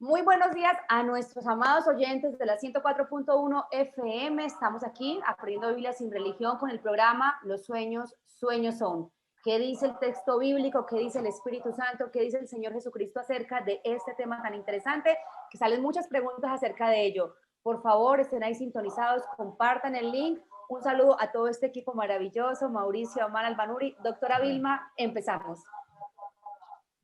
Muy buenos días a nuestros amados oyentes de la 104.1 FM. Estamos aquí aprendiendo Biblia sin religión con el programa Los sueños, sueños son. ¿Qué dice el texto bíblico? ¿Qué dice el Espíritu Santo? ¿Qué dice el Señor Jesucristo acerca de este tema tan interesante? Que salen muchas preguntas acerca de ello. Por favor, estén ahí sintonizados, compartan el link. Un saludo a todo este equipo maravilloso, Mauricio, Amal Albanuri, doctora Vilma, empezamos.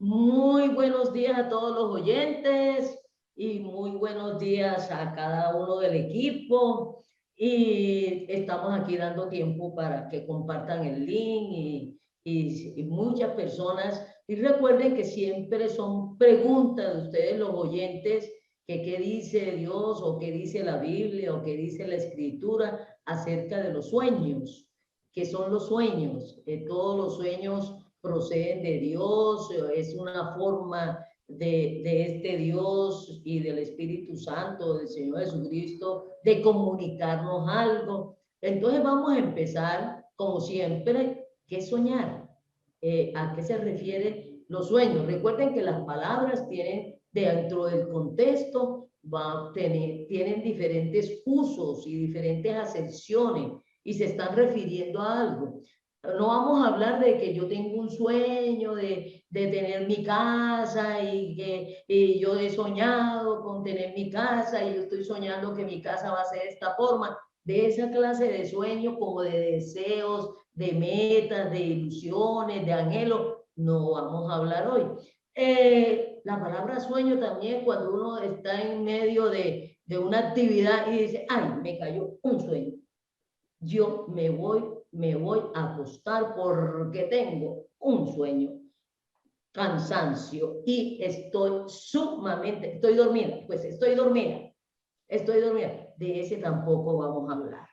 Muy buenos días a todos los oyentes y muy buenos días a cada uno del equipo. Y estamos aquí dando tiempo para que compartan el link y muchas personas. Y recuerden que siempre son preguntas de ustedes los oyentes, que qué dice Dios o qué dice la Biblia o qué dice la Escritura acerca de los sueños. ¿Qué son los sueños? Todos los sueños proceden de Dios, es una forma de este Dios y del Espíritu Santo, del Señor Jesucristo, de comunicarnos algo. Entonces vamos a empezar, como siempre, ¿qué es soñar? ¿A qué se refieren los sueños? Recuerden que las palabras tienen, dentro del contexto, tienen diferentes usos y diferentes acepciones y se están refiriendo a algo. No vamos a hablar de que yo tengo un sueño de tener mi casa y yo he soñado con tener mi casa y yo estoy soñando que mi casa va a ser de esta forma. De esa clase de sueños como de deseos, de metas, de ilusiones, de anhelos, no vamos a hablar hoy. La palabra sueño también cuando uno está en medio de una actividad y dice, ay, me cayó un sueño. Yo me voy a acostar porque tengo un sueño, cansancio y estoy dormida, pues estoy dormida. De ese tampoco vamos a hablar.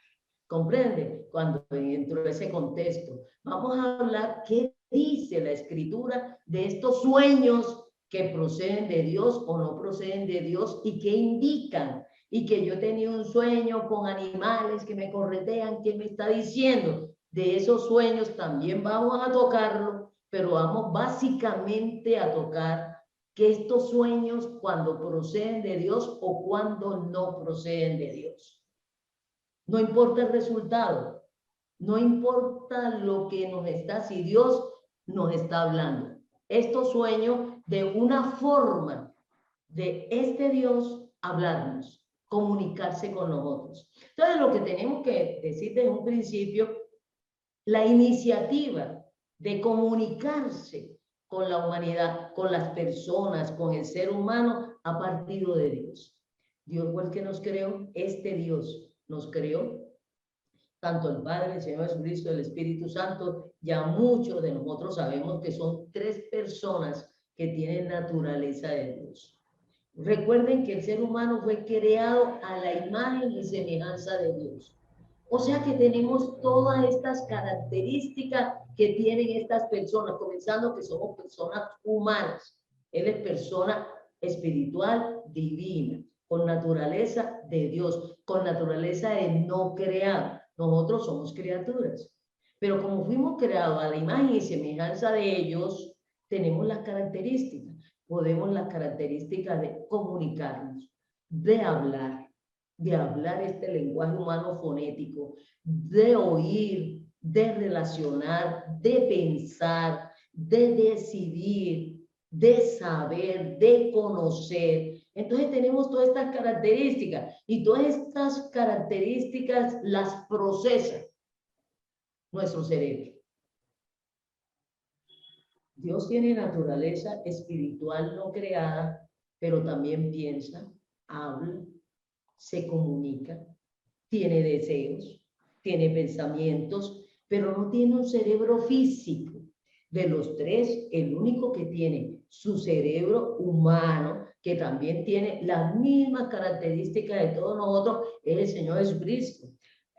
¿Comprende? Cuando dentro de ese contexto vamos a hablar qué dice la Escritura de estos sueños que proceden de Dios o no proceden de Dios y qué indican. Y que yo tenía un sueño con animales que me corretean, ¿qué me está diciendo? De esos sueños también vamos a tocarlo, pero vamos básicamente a tocar que estos sueños cuando proceden de Dios o cuando no proceden de Dios. No importa el resultado, no importa lo que nos está, si Dios nos está hablando. Estos sueños de una forma de este Dios hablarnos, comunicarse con nosotros. Entonces, lo que tenemos que decir desde un principio, la iniciativa de comunicarse con la humanidad, con las personas, con el ser humano, ha partido de Dios. Dios fue el que nos creó, este Dios nos creó, tanto el Padre, el Señor Jesucristo, el Espíritu Santo. Ya muchos de nosotros sabemos que son tres personas que tienen naturaleza de Dios. Recuerden que el ser humano fue creado a la imagen y semejanza de Dios. O sea que tenemos todas estas características que tienen estas personas, comenzando que somos personas humanas. Él es persona espiritual, divina, con naturaleza de Dios, con naturaleza de no creado. Nosotros somos criaturas. Pero como fuimos creados a la imagen y semejanza de ellos, tenemos las características. Podemos las características de comunicarnos, de hablar este lenguaje humano fonético, de oír, de relacionar, de pensar, de decidir, de saber, de conocer. Entonces tenemos todas estas características y todas estas características las procesa nuestro cerebro. Dios tiene naturaleza espiritual no creada, pero también piensa, habla, se comunica, tiene deseos, tiene pensamientos, pero no tiene un cerebro físico. De los tres, el único que tiene su cerebro humano, que también tiene las mismas características de todos nosotros, es el Señor Jesucristo.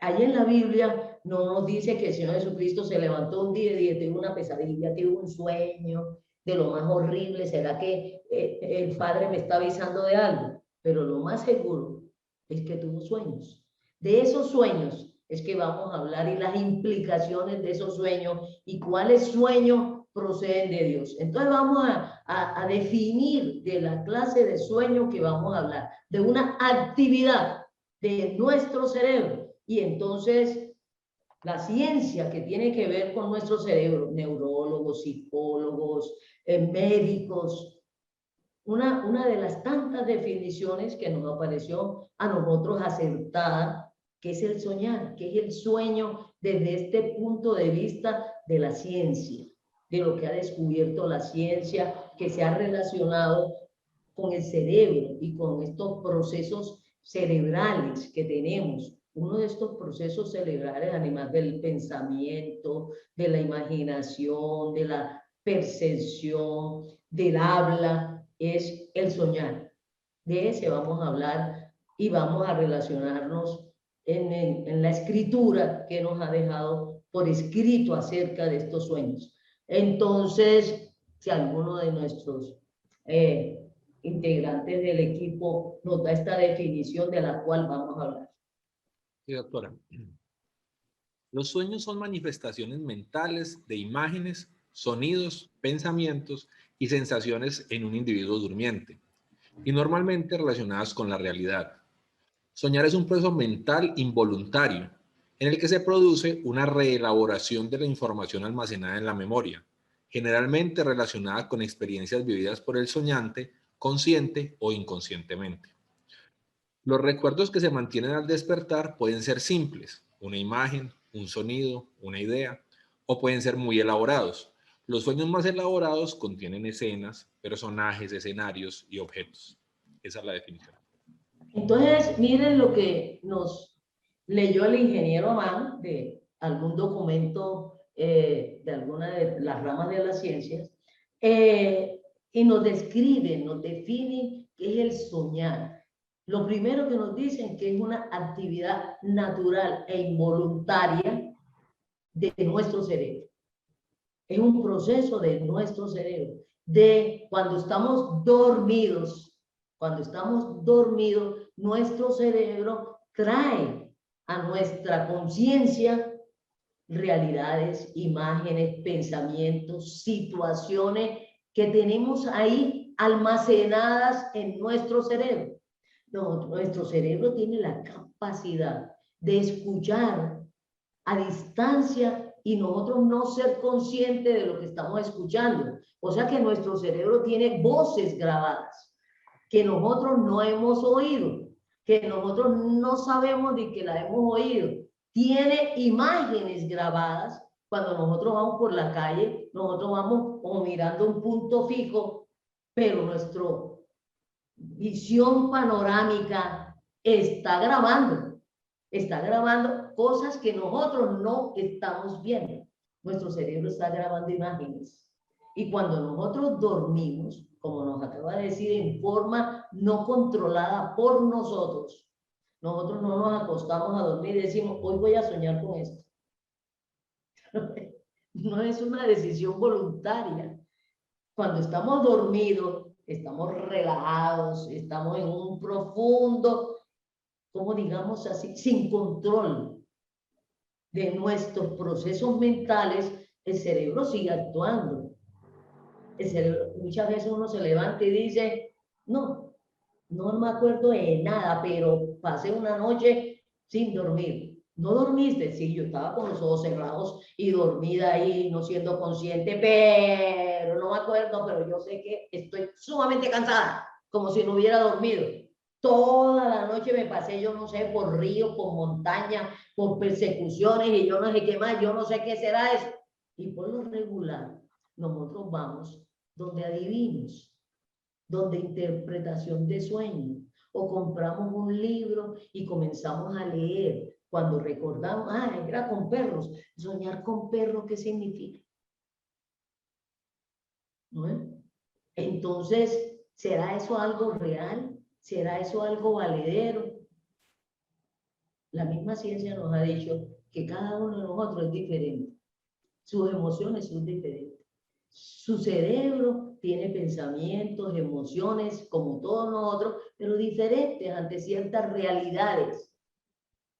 Allí en la Biblia no nos dice que el Señor Jesucristo se levantó un día y tuvo una pesadilla, tuvo un sueño de lo más horrible. ¿Será que el Padre me está avisando de algo? Pero lo más seguro es que tuvo sueños. De esos sueños es que vamos a hablar y las implicaciones de esos sueños y cuáles sueños proceden de Dios. Entonces vamos a definir de la clase de sueño que vamos a hablar, de una actividad de nuestro cerebro. Y entonces la ciencia que tiene que ver con nuestro cerebro, neurólogos, psicólogos, médicos, una de las tantas definiciones que nos apareció a nosotros acertada, que es el soñar, que es el sueño desde este punto de vista de la ciencia, de lo que ha descubierto la ciencia, que se ha relacionado con el cerebro y con estos procesos cerebrales que tenemos. Uno de estos procesos cerebrales, además del pensamiento, de la imaginación, de la percepción, del habla, es el soñar. De ese vamos a hablar y vamos a relacionarnos en la escritura que nos ha dejado por escrito acerca de estos sueños. Entonces, si alguno de nuestros integrantes del equipo nos da esta definición de la cual vamos a hablar. Sí, doctora. Los sueños son manifestaciones mentales de imágenes, sonidos, pensamientos y sensaciones en un individuo durmiente, y normalmente relacionadas con la realidad. Soñar es un proceso mental involuntario, en el que se produce una reelaboración de la información almacenada en la memoria, generalmente relacionada con experiencias vividas por el soñante, consciente o inconscientemente. Los recuerdos que se mantienen al despertar pueden ser simples, una imagen, un sonido, una idea, o pueden ser muy elaborados. Los sueños más elaborados contienen escenas, personajes, escenarios y objetos. Esa es la definición. Entonces, miren lo que nos leyó el ingeniero Amán de algún documento de alguna de las ramas de las ciencias, y nos describe, nos define qué es el soñar. Lo primero que nos dicen que es una actividad natural e involuntaria de nuestro cerebro. Es un proceso de nuestro cerebro, de cuando estamos dormidos. Cuando estamos dormidos, nuestro cerebro trae a nuestra conciencia realidades, imágenes, pensamientos, situaciones que tenemos ahí almacenadas en nuestro cerebro. No, nuestro cerebro tiene la capacidad de escuchar a distancia y nosotros no ser conscientes de lo que estamos escuchando. O sea que nuestro cerebro tiene voces grabadas que nosotros no hemos oído, que nosotros no sabemos de que la hemos oído. Tiene imágenes grabadas. Cuando nosotros vamos por la calle, nosotros vamos como mirando un punto fijo, pero nuestra visión panorámica está grabando cosas que nosotros no estamos viendo. Nuestro cerebro está grabando imágenes. Y cuando nosotros dormimos, como nos acaba de decir, en forma no controlada por nosotros no nos acostamos a dormir y decimos, hoy voy a soñar con esto. No es una decisión voluntaria. Cuando estamos dormidos, estamos relajados, estamos en un profundo, como digamos así, sin control de nuestros procesos mentales, el cerebro sigue actuando. El cerebro, muchas veces uno se levanta y dice, no me acuerdo de nada, pero pasé una noche sin dormir. ¿No dormiste? Sí, yo estaba con los ojos cerrados y dormida ahí, no siendo consciente, pero no me acuerdo, pero yo sé que estoy sumamente cansada, como si no hubiera dormido. Toda la noche me pasé, yo no sé, por ríos, por montañas, por persecuciones y yo no sé qué más, yo no sé qué será eso. Y por lo regular, nosotros vamos donde adivinos, donde interpretación de sueños, o compramos un libro y comenzamos a leer. Cuando recordamos, era con perros. Soñar con perros, ¿qué significa? ¿No? Entonces, ¿será eso algo real? ¿Será eso algo valedero? La misma ciencia nos ha dicho que cada uno de nosotros es diferente. Sus emociones son diferentes. Su cerebro tiene pensamientos, emociones, como todos nosotros, pero diferentes ante ciertas realidades.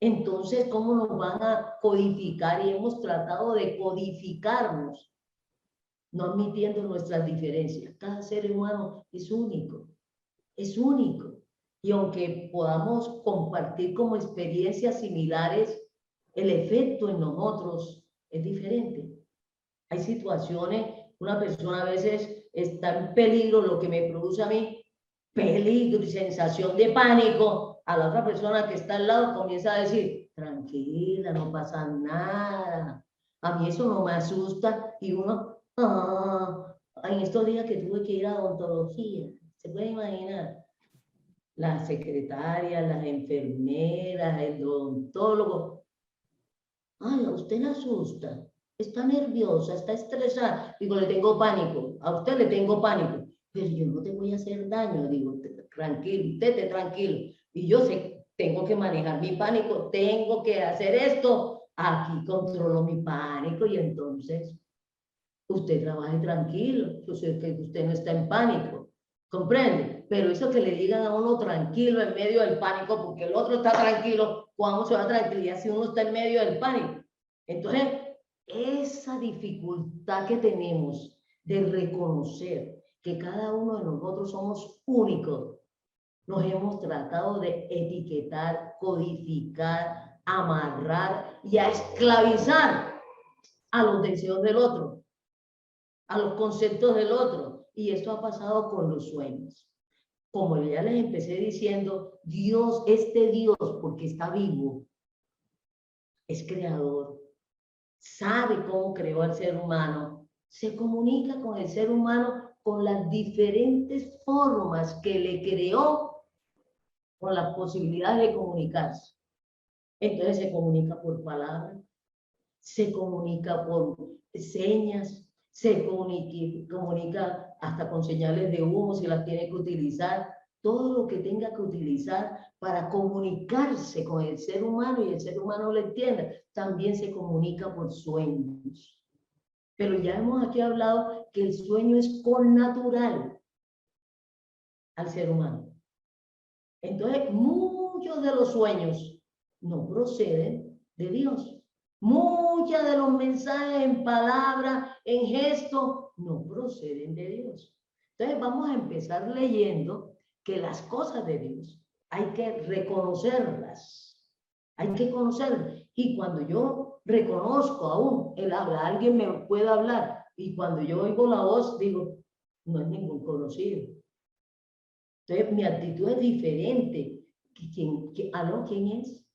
Entonces, ¿cómo nos van a codificar? Y hemos tratado de codificarnos no admitiendo nuestras diferencias. Cada ser humano es único, es único. Y aunque podamos compartir como experiencias similares, el efecto en nosotros es diferente. Hay situaciones, una persona a veces está en peligro, lo que me produce a mí peligro y sensación de pánico, a la otra persona que está al lado comienza a decir, tranquila, no pasa nada. A mí eso no me asusta y uno, en estos días que tuve que ir a odontología, ¿se puede imaginar? Las secretarias, las enfermeras, el odontólogo. Ay, a usted le asusta, está nerviosa, está estresada. Digo, le tengo pánico, a usted le tengo pánico, pero yo no te voy a hacer daño. Digo, tranquilo, usted tranquilo. Y yo sé, tengo que manejar mi pánico, tengo que hacer esto. Aquí controlo mi pánico y entonces usted trabaje tranquilo, yo sé que usted no está en pánico, ¿comprende? Pero eso que le digan a uno tranquilo en medio del pánico, porque el otro está tranquilo, ¿cómo se va a tranquilizar si uno está en medio del pánico? Entonces, esa dificultad que tenemos de reconocer que cada uno de nosotros somos únicos, nos hemos tratado de etiquetar, codificar, amarrar y a esclavizar a los deseos del otro, a los conceptos del otro. Y esto ha pasado con los sueños. Como ya les empecé diciendo, Dios, este Dios, porque está vivo, es creador, sabe cómo creó al ser humano, se comunica con el ser humano con las diferentes formas que le creó, con las posibilidades de comunicarse. Entonces se comunica por palabras, se comunica por señas, se comunica hasta con señales de humo si las tiene que utilizar, todo lo que tenga que utilizar para comunicarse con el ser humano y el ser humano lo entienda, también se comunica por sueños. Pero ya hemos aquí hablado que el sueño es connatural al ser humano. Entonces, muchos de los sueños no proceden de Dios. Muchos de los mensajes en palabras, en gestos, no proceden de Dios. Entonces vamos a empezar leyendo que las cosas de Dios hay que reconocerlas. Hay que conocerlas. Y cuando yo reconozco aún, Él habla, alguien me puede hablar. Y cuando yo oigo la voz, digo, no es ningún conocido. Entonces mi actitud es diferente. ¿Quién es?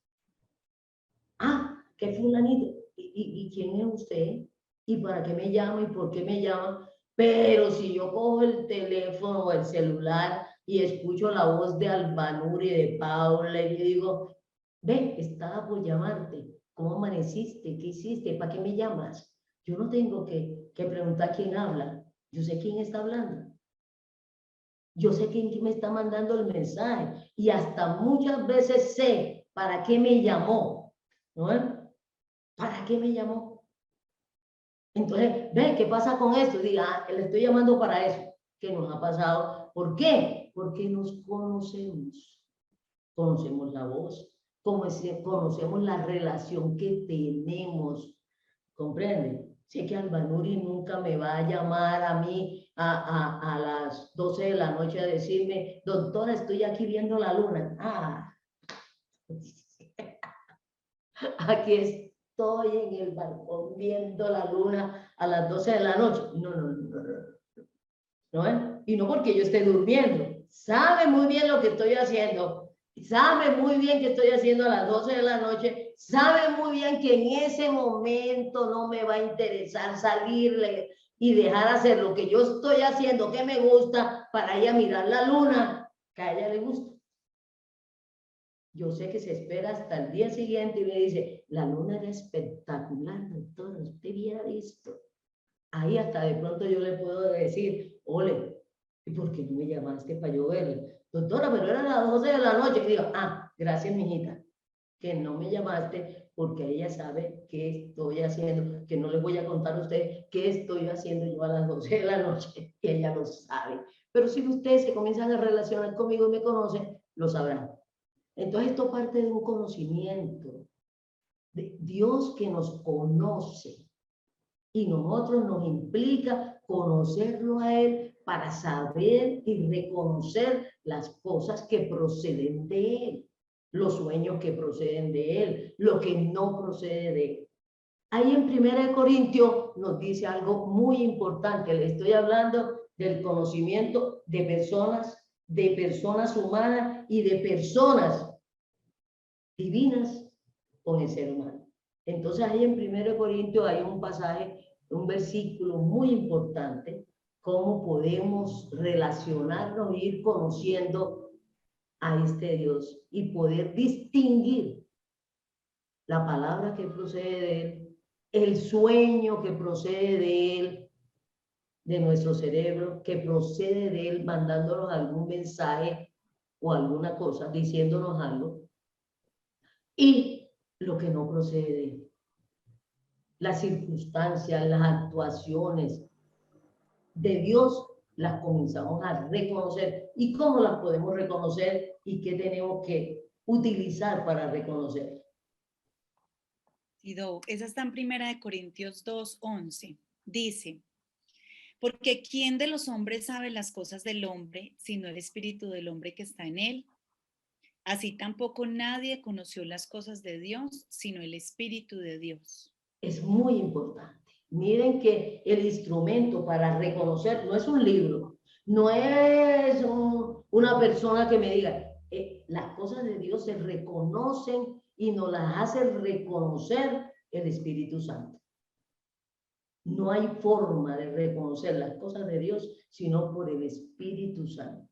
¿Qué fulanito? ¿Y quién es usted? ¿Y para qué me llama? ¿Y por qué me llama? Pero si yo cojo el teléfono o el celular y escucho la voz de Albanur y de Paula y le digo, ve, estaba por llamarte, ¿cómo amaneciste? ¿Qué hiciste? ¿Para qué me llamas? Yo no tengo que preguntar quién habla, yo sé quién está hablando. Yo sé quién me está mandando el mensaje y hasta muchas veces sé para qué me llamó, ¿no? ¿Para qué me llamó? Entonces, ve, ¿qué pasa con esto? Diga, le estoy llamando para eso. ¿Qué nos ha pasado? ¿Por qué? Porque nos conocemos. Conocemos la voz, conocemos la relación que tenemos. ¿Comprende? Sé que Albanuri nunca me va a llamar a mí a las 12 de la noche a decirme, doctora, estoy aquí viendo la luna. Aquí estoy en el balcón viendo la luna a las 12 de la noche. No. Y no porque yo esté durmiendo. Sabe muy bien lo que estoy haciendo. Sabe muy bien que estoy haciendo a las 12 de la noche. Sabe muy bien que en ese momento no me va a interesar salirle y dejar hacer lo que yo estoy haciendo, que me gusta, para ir a mirar la luna, que a ella le gusta. Yo sé que se espera hasta el día siguiente y me dice, la luna era espectacular, doctora, usted hubiera visto. Ahí hasta de pronto yo le puedo decir, ole, ¿y por qué no me llamaste para yo verla? Doctora, pero eran las 12 de la noche. Y digo, gracias, mijita, que no me llamaste porque ella sabe qué estoy haciendo, que no les voy a contar a ustedes qué estoy haciendo yo a las 12 de la noche, y ella lo sabe. Pero si ustedes se comienzan a relacionar conmigo y me conocen, lo sabrán. Entonces esto parte de un conocimiento de Dios que nos conoce y nosotros nos implica conocerlo a Él para saber y reconocer las cosas que proceden de Él, los sueños que proceden de Él, lo que no procede de Él. Ahí en 1 Corintios nos dice algo muy importante. Le estoy hablando del conocimiento de personas humanas y de personas divinas con el ser humano. Entonces ahí en 1 Corintios hay un pasaje, un versículo muy importante, cómo podemos relacionarnos e ir conociendo a este Dios y poder distinguir la palabra que procede de Él, el sueño que procede de Él, de nuestro cerebro, que procede de Él mandándonos algún mensaje o alguna cosa, diciéndonos algo, y lo que no procede de Él. Las circunstancias, las actuaciones de Dios las comenzamos a reconocer. ¿Y cómo las podemos reconocer? ¿Y qué tenemos que utilizar para reconocer? Sido, esa está en 1 Corintios 2:11. Dice, porque ¿quién de los hombres sabe las cosas del hombre, sino el espíritu del hombre que está en él? Así tampoco nadie conoció las cosas de Dios, sino el espíritu de Dios. Es muy importante. Miren que el instrumento para reconocer no es un libro, no es una persona que me diga, las cosas de Dios se reconocen y nos las hace reconocer el Espíritu Santo. No hay forma de reconocer las cosas de Dios sino por el Espíritu Santo.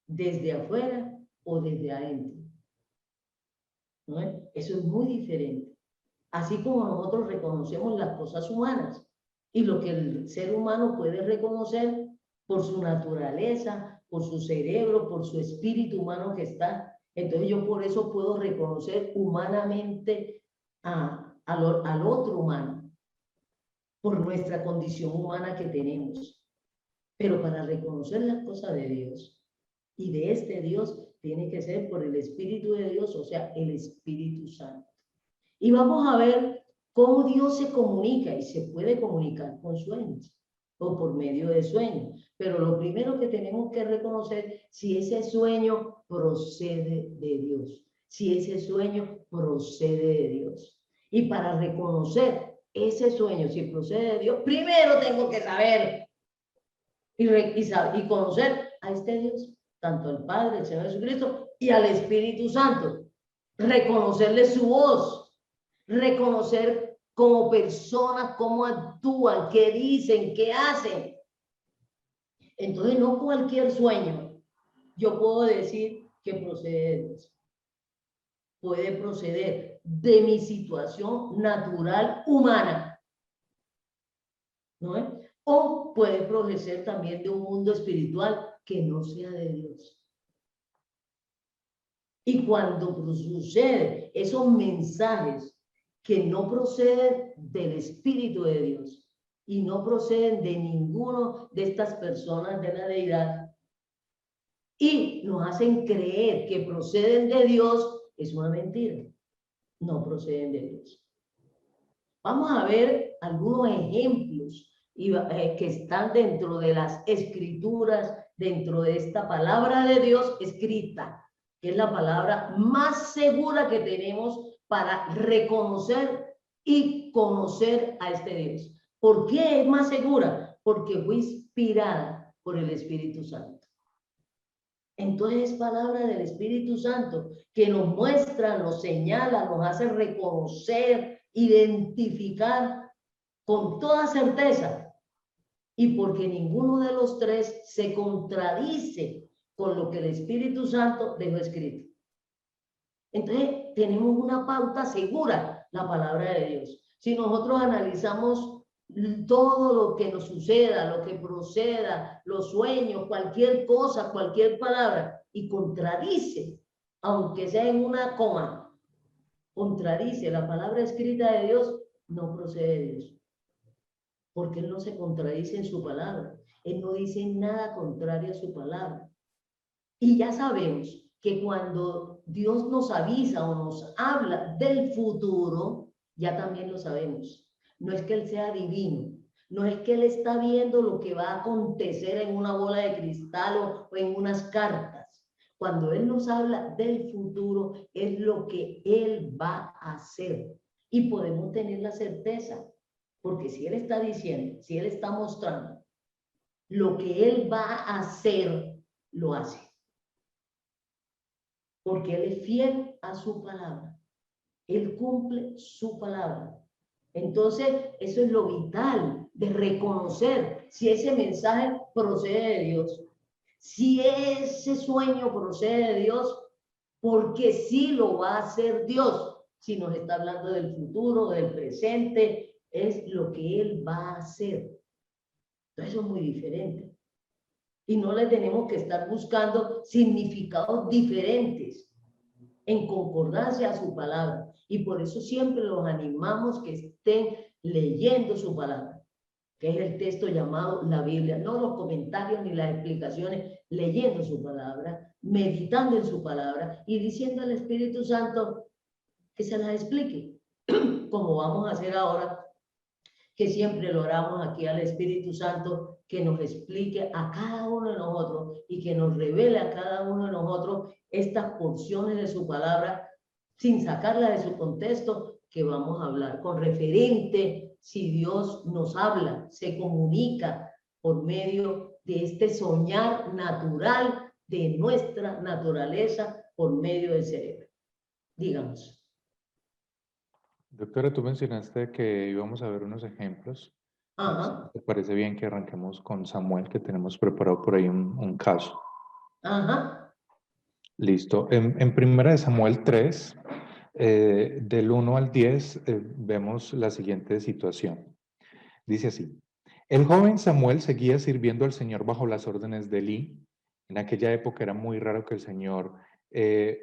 Desde afuera o desde adentro. ¿No es? Eso es muy diferente. Así como nosotros reconocemos las cosas humanas y lo que el ser humano puede reconocer por su naturaleza, por su cerebro, por su espíritu humano que está. Entonces yo por eso puedo reconocer humanamente al otro humano, por nuestra condición humana que tenemos. Pero para reconocer las cosas de Dios y de este Dios, tiene que ser por el Espíritu de Dios, o sea, el Espíritu Santo. Y vamos a ver cómo Dios se comunica y se puede comunicar con sueños o por medio de sueños. Pero lo primero que tenemos que reconocer si ese sueño procede de Dios, si ese sueño procede de Dios. Y para reconocer ese sueño, si procede de Dios, primero tengo que saber y conocer a este Dios, tanto al Padre, el Señor Jesucristo, y al Espíritu Santo. Reconocerle su voz, reconocer como personas cómo actúan, qué dicen, qué hacen. Entonces no cualquier sueño yo puedo decir que procede de Dios. Puede proceder de mi situación natural humana, ¿no es? O puede proceder también de un mundo espiritual que no sea de Dios. Y cuando sucede esos mensajes que no proceden del Espíritu de Dios y no proceden de ninguno de estas personas de la deidad y nos hacen creer que proceden de Dios, es una mentira. No proceden de Dios. Vamos a ver algunos ejemplos que están dentro de las escrituras, dentro de esta palabra de Dios escrita, que es la palabra más segura que tenemos para reconocer y conocer a este Dios. ¿Por qué es más segura? Porque fue inspirada por el Espíritu Santo. Entonces es palabra del Espíritu Santo que nos muestra, nos señala, nos hace reconocer, identificar con toda certeza, y porque ninguno de los tres se contradice con lo que el Espíritu Santo dejó escrito. Entonces tenemos una pauta segura, la palabra de Dios. Si nosotros analizamos todo lo que nos suceda, lo que proceda, los sueños, cualquier cosa, cualquier palabra, y contradice, aunque sea en una coma, contradice la palabra escrita de Dios, no procede de Dios. Porque Él no se contradice en su palabra. Él no dice nada contrario a su palabra. Y ya sabemos que cuando Dios nos avisa o nos habla del futuro, ya también lo sabemos. No es que Él sea divino, No es que él está viendo lo que va a acontecer en una bola de cristal o en unas cartas. Cuando él nos habla del futuro, es lo que él va a hacer. Y podemos tener la certeza, porque si él está diciendo, si él está mostrando lo que él va a hacer, lo hace. Porque él es fiel a su palabra. Él cumple su palabra. Entonces, eso es lo vital de reconocer si ese mensaje procede de Dios, si ese sueño procede de Dios, porque sí lo va a hacer Dios. Si nos está hablando del futuro, del presente, es lo que Él va a hacer. Entonces, eso es muy diferente. Y no le tenemos que estar buscando significados diferentes en concordancia a su palabra. Y por eso siempre los animamos que estén leyendo su palabra, que es el texto llamado la Biblia, no los comentarios ni las explicaciones, leyendo su palabra, meditando en su palabra y diciendo al Espíritu Santo que se las explique, como vamos a hacer ahora, que siempre lo oramos aquí al Espíritu Santo, que nos explique a cada uno de nosotros y que nos revele a cada uno de nosotros estas porciones de su palabra, sin sacarla de su contexto, que vamos a hablar con referente, si Dios nos habla, se comunica por medio de este soñar natural de nuestra naturaleza por medio del cerebro. Digamos. Doctora, tú mencionaste que íbamos a ver unos ejemplos. Ajá. ¿Te parece bien que arranquemos con Samuel, que tenemos preparado por ahí un caso? Ajá. Listo. En primera de Samuel 3, del 1 al 10, vemos la siguiente situación. Dice así: el joven Samuel seguía sirviendo al Señor bajo las órdenes de Elí. En aquella época era muy raro que el Señor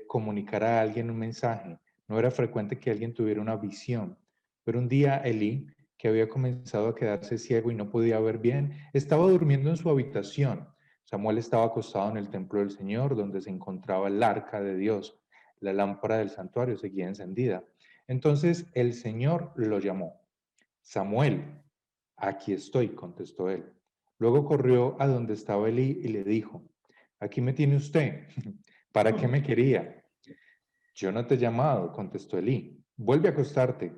comunicara a alguien un mensaje. No era frecuente que alguien tuviera una visión. Pero un día Elí, que había comenzado a quedarse ciego y no podía ver bien, estaba durmiendo en su habitación. Samuel estaba acostado en el templo del Señor, donde se encontraba el arca de Dios. La lámpara del santuario seguía encendida. Entonces el Señor lo llamó. Samuel. Aquí estoy, contestó él. Luego corrió a donde estaba Elí y le dijo: aquí me tiene usted. ¿Para qué me quería? Yo no te he llamado, contestó Elí. Vuelve a acostarte.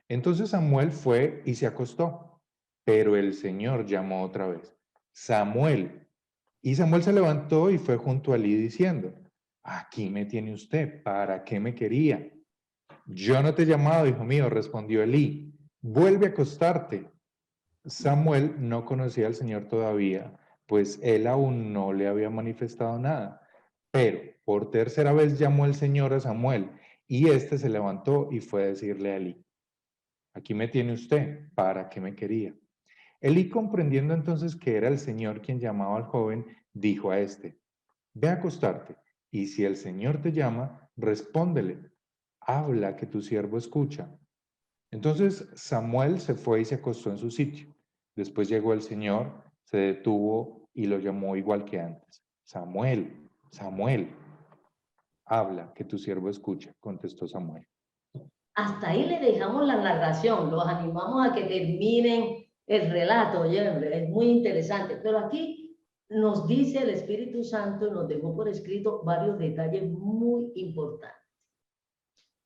Entonces Samuel fue y se acostó. Pero el Señor llamó otra vez: Samuel. Y Samuel se levantó y fue junto a Elí diciendo: aquí me tiene usted. ¿Para qué me quería? Yo no te he llamado, hijo mío, respondió Elí. Vuelve a acostarte. Samuel no conocía al Señor todavía, pues él aún no le había manifestado nada. Pero por tercera vez llamó el Señor a Samuel, y éste se levantó y fue a decirle a Elí: aquí me tiene usted, ¿para qué me quería? Elí, comprendiendo entonces que era el Señor quien llamaba al joven, dijo a éste: ve a acostarte, y si el Señor te llama, respóndele: habla, que tu siervo escucha. Entonces Samuel se fue y se acostó en su sitio. Después llegó el Señor, se detuvo y lo llamó igual que antes: Samuel, Samuel. Habla, que tu siervo escucha, contestó Samuel. Hasta ahí le dejamos la narración, los animamos a que terminen el relato, oye, es muy interesante, pero aquí nos dice el Espíritu Santo, nos dejó por escrito varios detalles muy importantes.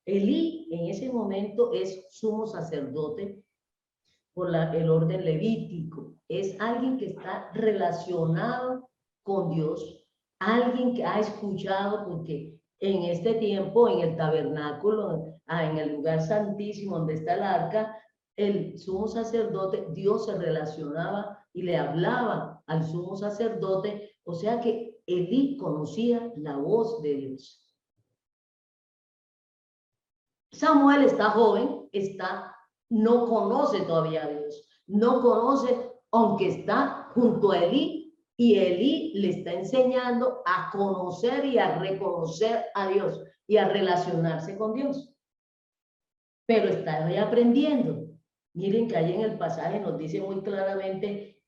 Elí en ese momento es sumo sacerdote por el orden levítico, es alguien que está relacionado con Dios, alguien que ha escuchado, porque en este tiempo, en el tabernáculo, en el lugar santísimo donde está el arca, el sumo sacerdote, Dios se relacionaba y le hablaba al sumo sacerdote, o sea que Elí conocía la voz de Dios. Samuel está joven, no conoce todavía a Dios, no conoce, aunque está junto a Elí, y Elí le está enseñando a conocer y a reconocer a Dios y a relacionarse con Dios. Pero está aprendiendo. Miren que ahí en el pasaje nos dice muy claramente,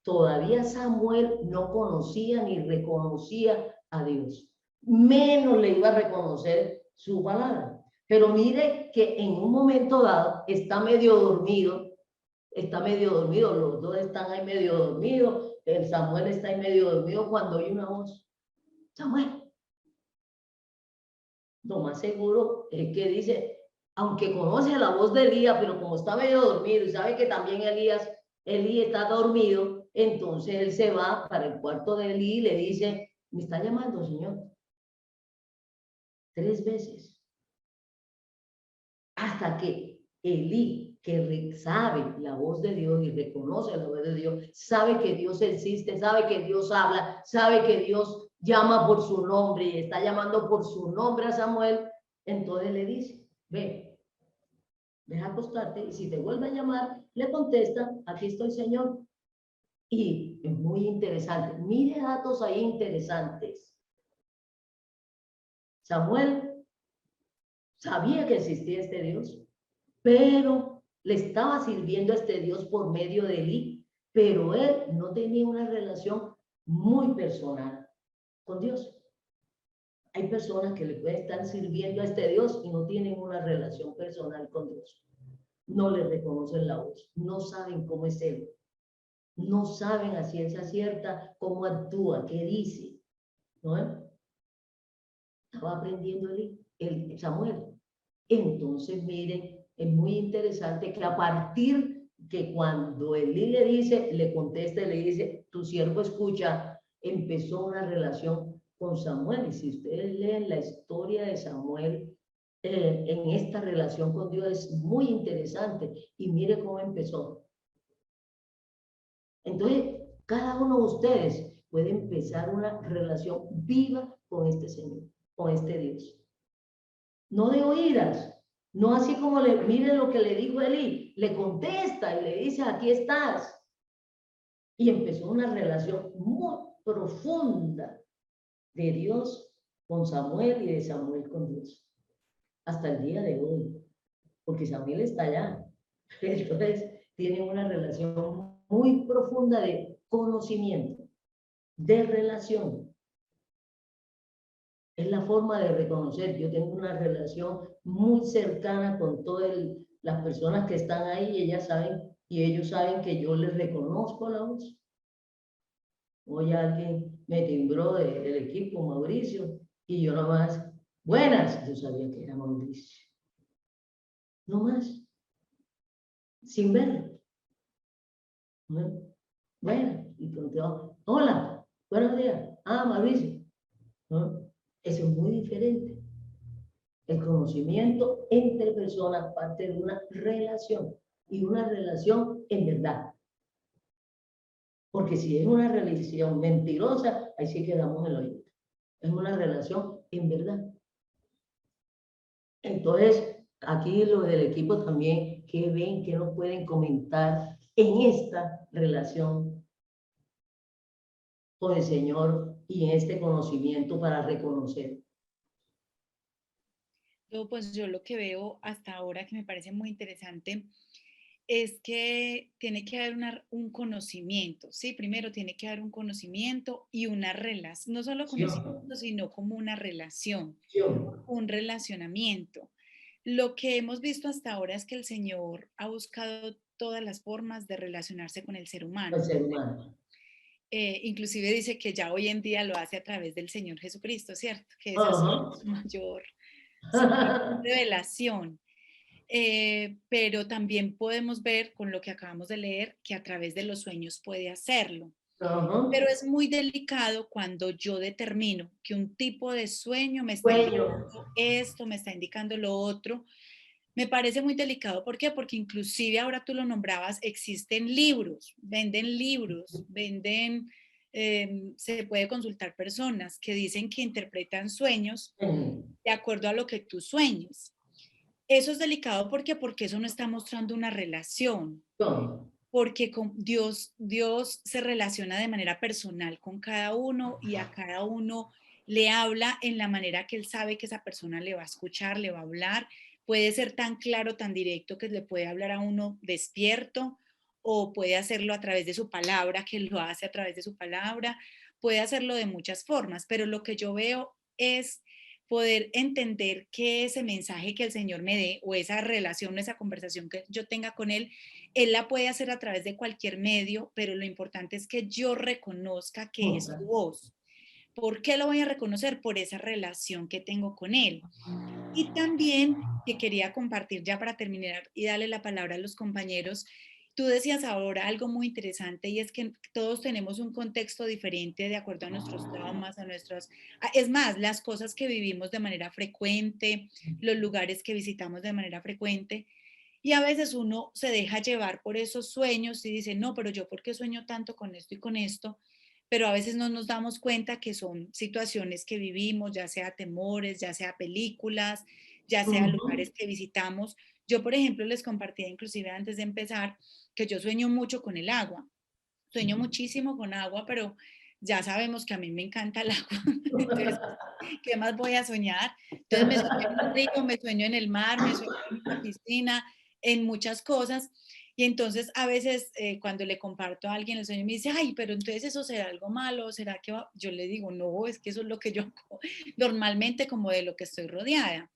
todavía Samuel no conocía ni reconocía a Dios, menos le iba a reconocer su palabra. Pero mire que en un momento dado está medio dormido está medio dormido, los dos están ahí medio dormidos, el Samuel está ahí medio dormido cuando oye una voz, Samuel. Lo más seguro es que dice, aunque conoce la voz de Elías, pero como está medio dormido y sabe que también Elí está dormido, entonces él se va para el cuarto de Elí y le dice, me está llamando, Señor. 3 veces. Hasta que Elí, que sabe la voz de Dios y reconoce la voz de Dios, sabe que Dios existe, sabe que Dios habla, sabe que Dios llama por su nombre y está llamando por su nombre a Samuel, entonces le dice, ve, deja acostarte y si te vuelve a llamar, le contesta, aquí estoy, Señor. Y es muy interesante, mire datos ahí interesantes. Samuel sabía que existía este Dios, pero le estaba sirviendo a este Dios por medio de Elí, pero él no tenía una relación muy personal con Dios. Hay personas que le pueden estar sirviendo a este Dios y no tienen una relación personal con Dios. No le reconocen la voz, no saben cómo es Él, no saben a ciencia cierta cómo actúa, qué dice, ¿no? Estaba aprendiendo el Samuel. Entonces, miren, es muy interesante que a partir que cuando Elí le dice, le contesta y le dice, tu siervo escucha, empezó una relación con Samuel. Y si ustedes leen la historia de Samuel en esta relación con Dios, es muy interesante. Y mire cómo empezó. Entonces, cada uno de ustedes puede empezar una relación viva con este Señor, con este Dios. No de oídas, no así como mire lo que le dijo Elí, le contesta y le dice, aquí estás. Y empezó una relación muy profunda de Dios con Samuel y de Samuel con Dios. Hasta el día de hoy, porque Samuel está allá. Entonces, tienen una relación muy profunda de conocimiento, de relación. Es la forma de reconocer. Yo tengo una relación muy cercana con todas las personas que están ahí y ellas saben, y ellos saben que yo les reconozco la voz. Hoy alguien me timbró del equipo, Mauricio, y yo nomás, buenas, yo sabía que era Mauricio. No más, sin verlo. Bueno, y preguntó, hola, buenos días, Mauricio. ¿No? Eso es muy diferente. El conocimiento entre personas parte de una relación y una relación en verdad. Porque si es una relación mentirosa, ahí sí quedamos en lo mismo. Es una relación en verdad. Entonces, aquí los del equipo también, ¿qué ven, qué nos pueden comentar en esta relación con el Señor y en este conocimiento para reconocer? Yo lo que veo hasta ahora que me parece muy interesante es que tiene que haber un conocimiento, ¿sí? Primero tiene que haber un conocimiento y una relación, no solo conocimiento, sino como una relación, un relacionamiento. Lo que hemos visto hasta ahora es que el Señor ha buscado todas las formas de relacionarse con el ser humano. El ser humano. Inclusive dice que ya hoy en día lo hace a través del Señor Jesucristo, ¿cierto? Que esa es su mayor revelación. Pero también podemos ver con lo que acabamos de leer que a través de los sueños puede hacerlo. Pero es muy delicado cuando yo determino que un tipo de sueño me está indicando esto, me está indicando lo otro. Me parece muy delicado. ¿Por qué? Porque inclusive ahora tú lo nombrabas, existen libros, venden, se puede consultar personas que dicen que interpretan sueños de acuerdo a lo que tú sueñes. Eso es delicado porque eso no está mostrando una relación. Porque Dios se relaciona de manera personal con cada uno y a cada uno le habla en la manera que él sabe que esa persona le va a escuchar, le va a hablar. Puede ser tan claro, tan directo que le puede hablar a uno despierto o puede hacerlo a través de su palabra, que lo hace a través de su palabra. Puede hacerlo de muchas formas, pero lo que yo veo es poder entender que ese mensaje que el Señor me dé o esa relación, esa conversación que yo tenga con Él Él la puede hacer a través de cualquier medio, pero lo importante es que yo reconozca que es su voz. ¿Por qué lo voy a reconocer? Por esa relación que tengo con él. Y también que quería compartir ya para terminar y darle la palabra a los compañeros. Tú decías ahora algo muy interesante y es que todos tenemos un contexto diferente de acuerdo a nuestros traumas, a nuestros... Es más, las cosas que vivimos de manera frecuente, los lugares que visitamos de manera frecuente. Y a veces uno se deja llevar por esos sueños y dice, no, pero yo ¿por qué sueño tanto con esto y con esto? Pero a veces no nos damos cuenta que son situaciones que vivimos, ya sea temores, ya sea películas, ya sea lugares que visitamos. Yo, por ejemplo, les compartía inclusive antes de empezar que yo sueño mucho con el agua. Sueño muchísimo con agua, pero ya sabemos que a mí me encanta el agua. Entonces, ¿qué más voy a soñar? Entonces me sueño en un río, me sueño en el mar, me sueño en una piscina, en muchas cosas. Y entonces a veces cuando le comparto a alguien el sueño me dice, ay, pero entonces eso será algo malo, ¿será que va? Yo le digo, no, es que eso es lo que yo hago normalmente como de lo que estoy rodeada.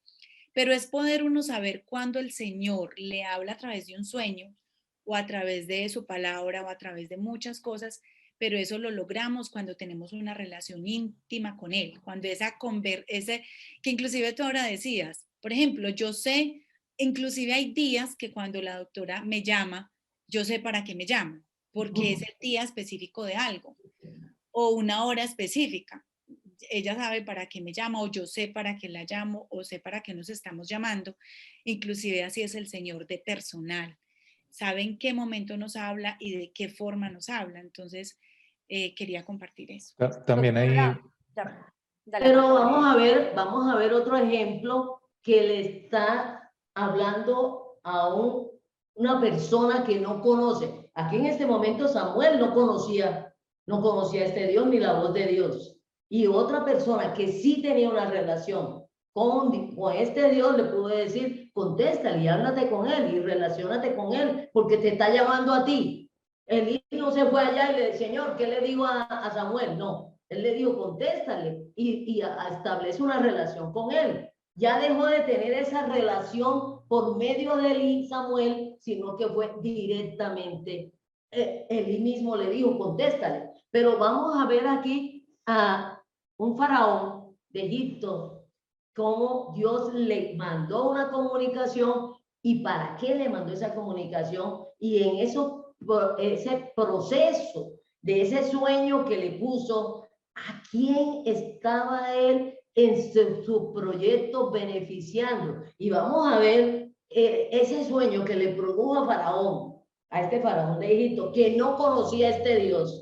Pero es poder uno saber cuándo el Señor le habla a través de un sueño o a través de su palabra o a través de muchas cosas, pero eso lo logramos cuando tenemos una relación íntima con Él, cuando ese que inclusive tú ahora decías, por ejemplo, yo sé, inclusive hay días que cuando la doctora me llama, yo sé para qué me llama, porque es el día específico de algo o una hora específica. Ella sabe para qué me llama o yo sé para qué la llamo o sé para qué nos estamos llamando. Inclusive así es el Señor de personal. Sabe en qué momento nos habla y de qué forma nos habla. Entonces, quería compartir eso. También hay... Pero vamos a ver otro ejemplo que le está hablando a una persona que no conoce. Aquí en este momento Samuel no conocía a este Dios ni la voz de Dios. Y otra persona que sí tenía una relación con este Dios le pudo decir, contéstale y háblate con él y relaciónate con él porque te está llamando a ti. Elí no se fue allá y le dijo, Señor, ¿qué le digo a Samuel? No, él le dijo, contéstale y establece una relación con él. Ya dejó de tener esa relación por medio de Elí, Samuel, sino que fue directamente. Elí mismo le dijo, contéstale. Pero vamos a ver aquí a un faraón de Egipto, cómo Dios le mandó una comunicación y para qué le mandó esa comunicación. Y en ese proceso de ese sueño que le puso, ¿a quién estaba él en su proyecto beneficiando? Y vamos a ver ese sueño que le produjo a Faraón, a este Faraón de Egipto, que no conocía a este Dios.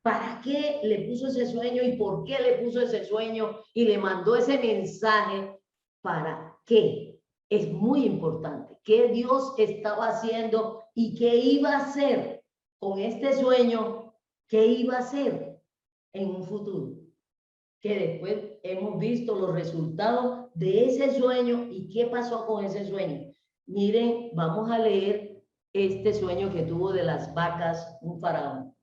¿Para qué le puso ese sueño y por qué le puso ese sueño y le mandó ese mensaje? ¿Para qué? Es muy importante. ¿Qué Dios estaba haciendo y qué iba a hacer con este sueño? ¿Qué iba a hacer en un futuro? Que después hemos visto los resultados de ese sueño y qué pasó con ese sueño. Miren, vamos a leer este sueño que tuvo de las vacas un faraón.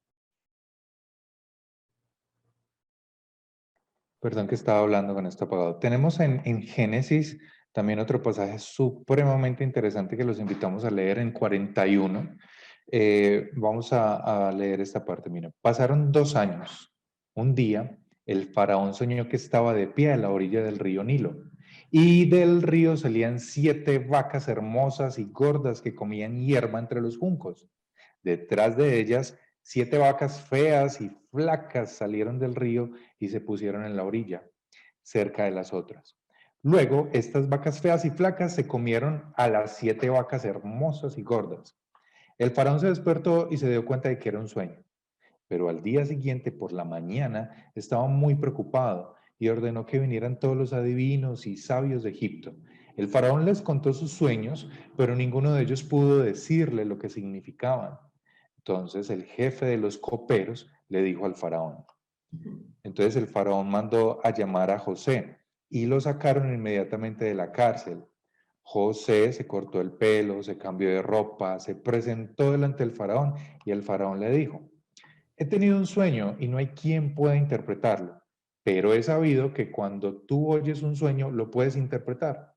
Perdón que estaba hablando con esto apagado. Tenemos en Génesis también otro pasaje supremamente interesante que los invitamos a leer en 41. Vamos a leer esta parte. Mira, pasaron 2 años. Un día, el faraón soñó que estaba de pie a la orilla del río Nilo. Y del río salían 7 vacas hermosas y gordas que comían hierba entre los juncos. Detrás de ellas, 7 vacas feas y flacas salieron del río y se pusieron en la orilla, cerca de las otras. Luego, estas vacas feas y flacas se comieron a las 7 vacas hermosas y gordas. El faraón se despertó y se dio cuenta de que era un sueño. Pero al día siguiente, por la mañana, estaba muy preocupado y ordenó que vinieran todos los adivinos y sabios de Egipto. El faraón les contó sus sueños, pero ninguno de ellos pudo decirle lo que significaban. Entonces el jefe de los coperos le dijo al faraón. Entonces el faraón mandó a llamar a José y lo sacaron inmediatamente de la cárcel. José se cortó el pelo, se cambió de ropa, se presentó delante del faraón y el faraón le dijo, he tenido un sueño y no hay quien pueda interpretarlo, pero he sabido que cuando tú oyes un sueño lo puedes interpretar.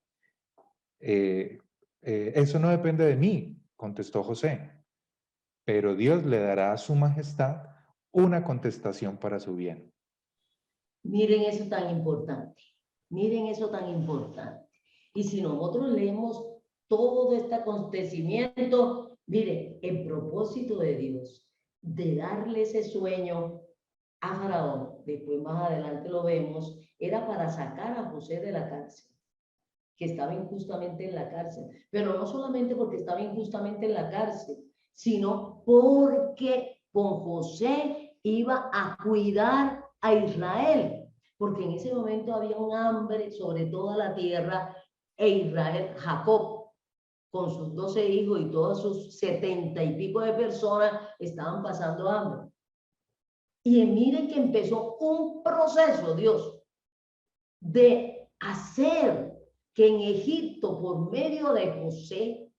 Eso no depende de mí, contestó José. pero Dios le dará a su majestad una contestación para su bien. Miren eso tan importante. Miren eso tan importante. Y si nosotros leemos todo este acontecimiento, miren, el propósito de Dios de darle ese sueño a Faraón, después más adelante lo vemos, era para sacar a José de la cárcel, que estaba injustamente en la cárcel. Pero no solamente porque estaba injustamente en la cárcel, sino porque con José iba a cuidar a Israel, porque en ese momento había un hambre sobre toda la tierra, e Israel, Jacob, con sus 12 hijos y todos sus 70 y pico de personas estaban pasando hambre. Y miren que empezó un proceso, Dios, de hacer que en Egipto, por medio de José,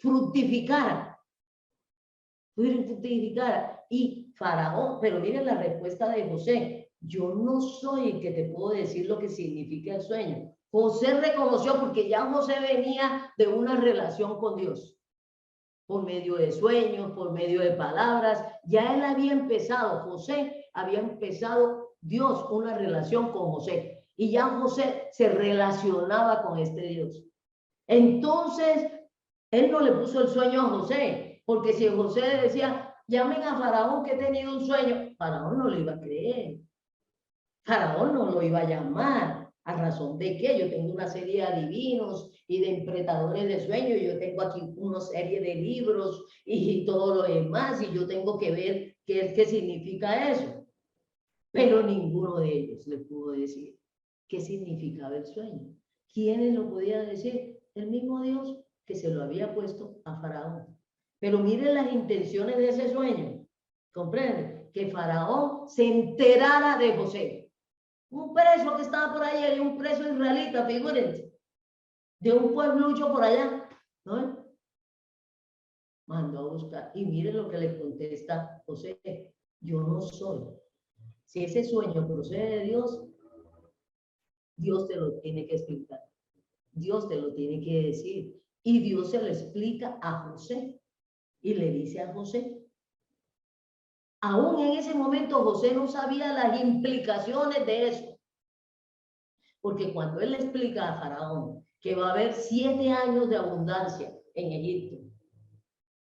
fructificara. Y Faraón, pero miren la respuesta de José: yo no soy el que te puedo decir lo que significa el sueño. José reconoció, porque ya José venía de una relación con Dios, por medio de sueños, por medio de palabras. Ya él había empezado, José había empezado, Dios, una relación con José, y ya José se relacionaba con este Dios. Entonces, él no le puso el sueño a José, porque si José decía, llamen a Faraón que he tenido un sueño, Faraón no lo iba a creer. Faraón no lo iba a llamar. ¿A razón de qué? Yo tengo una serie de adivinos y de interpretadores de sueños, yo tengo aquí una serie de libros y todo lo demás, y yo tengo que ver qué significa eso. Pero ninguno de ellos le pudo decir qué significaba el sueño. ¿Quiénes lo podían decir? El mismo Dios que se lo había puesto a Faraón. Pero miren las intenciones de ese sueño. ¿Comprenden? Que Faraón se enterara de José. Un preso que estaba por allá, y un preso israelita, figúrense, de un pueblucho por allá, ¿no? Mandó a buscar, y miren lo que le contesta José: yo no soy. Si ese sueño procede de Dios, Dios te lo tiene que explicar, Dios te lo tiene que decir, y Dios se lo explica a José, y le dice a José. Aún en ese momento José no sabía las implicaciones de eso, porque cuando él le explica a Faraón que va a haber 7 años de abundancia en Egipto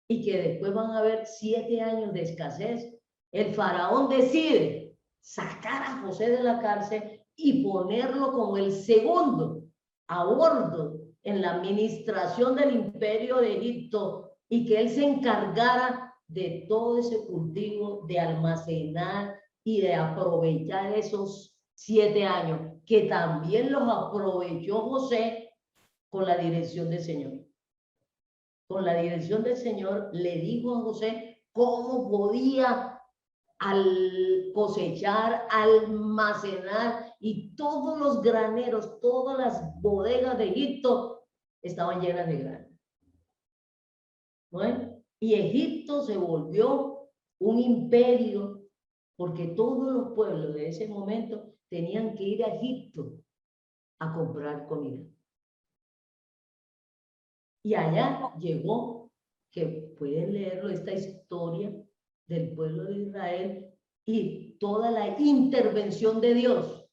y que después van a haber 7 años de escasez, el Faraón decide sacar a José de la cárcel y ponerlo como el segundo a bordo en la administración del imperio de Egipto, y que él se encargara de todo ese cultivo, de almacenar y de aprovechar esos 7 años, que también los aprovechó José con la dirección del Señor. Con la dirección del Señor le dijo a José cómo podía al cosechar, almacenar, y todos los graneros, todas las bodegas de Egipto estaban llenas de grano. ¿No? Y Egipto se volvió un imperio, porque todos los pueblos de ese momento tenían que ir a Egipto a comprar comida. Y allá llegó, que pueden leerlo, esta historia del pueblo de Israel y toda la intervención de Dios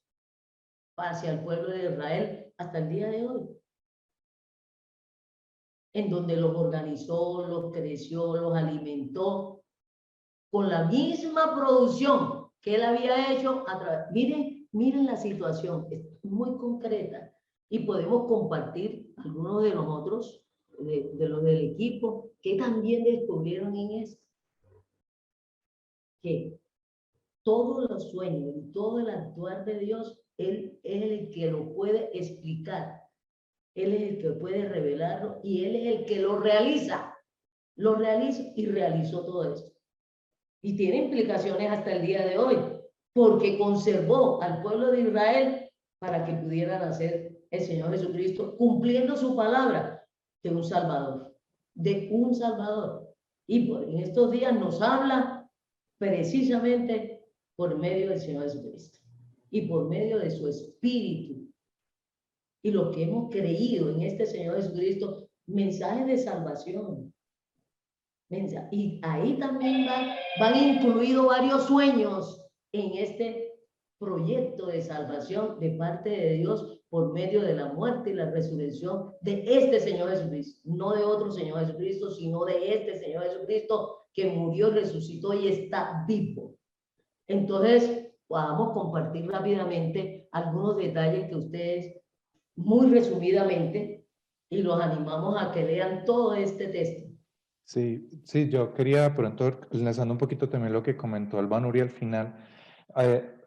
hacia el pueblo de Israel hasta el día de hoy, en donde los organizó, los creció, los alimentó con la misma producción que él había hecho. Miren la situación, es muy concreta, y podemos compartir algunos de nosotros, de los del equipo, que también descubrieron en esto, que todos los sueños y todo el actuar de Dios, Él es el que lo puede explicar, Él es el que puede revelarlo, y Él es el que lo realiza y realizó todo esto. Y tiene implicaciones hasta el día de hoy, porque conservó al pueblo de Israel para que pudiera nacer el Señor Jesucristo, cumpliendo su palabra de un Salvador, Y en estos días nos habla precisamente por medio del Señor Jesucristo y por medio de su Espíritu. Y los que hemos creído en este Señor Jesucristo, mensajes de salvación, Y ahí también van incluidos varios sueños en este proyecto de salvación de parte de Dios por medio de la muerte y la resurrección de este Señor Jesucristo, no de otro Señor Jesucristo, sino de este Señor Jesucristo que murió, resucitó y está vivo. Entonces, vamos a compartir rápidamente algunos detalles que ustedes, muy resumidamente, y los animamos a que lean todo este texto. Sí, sí, yo quería pronto, enlazando un poquito también lo que comentó Albanuri al final,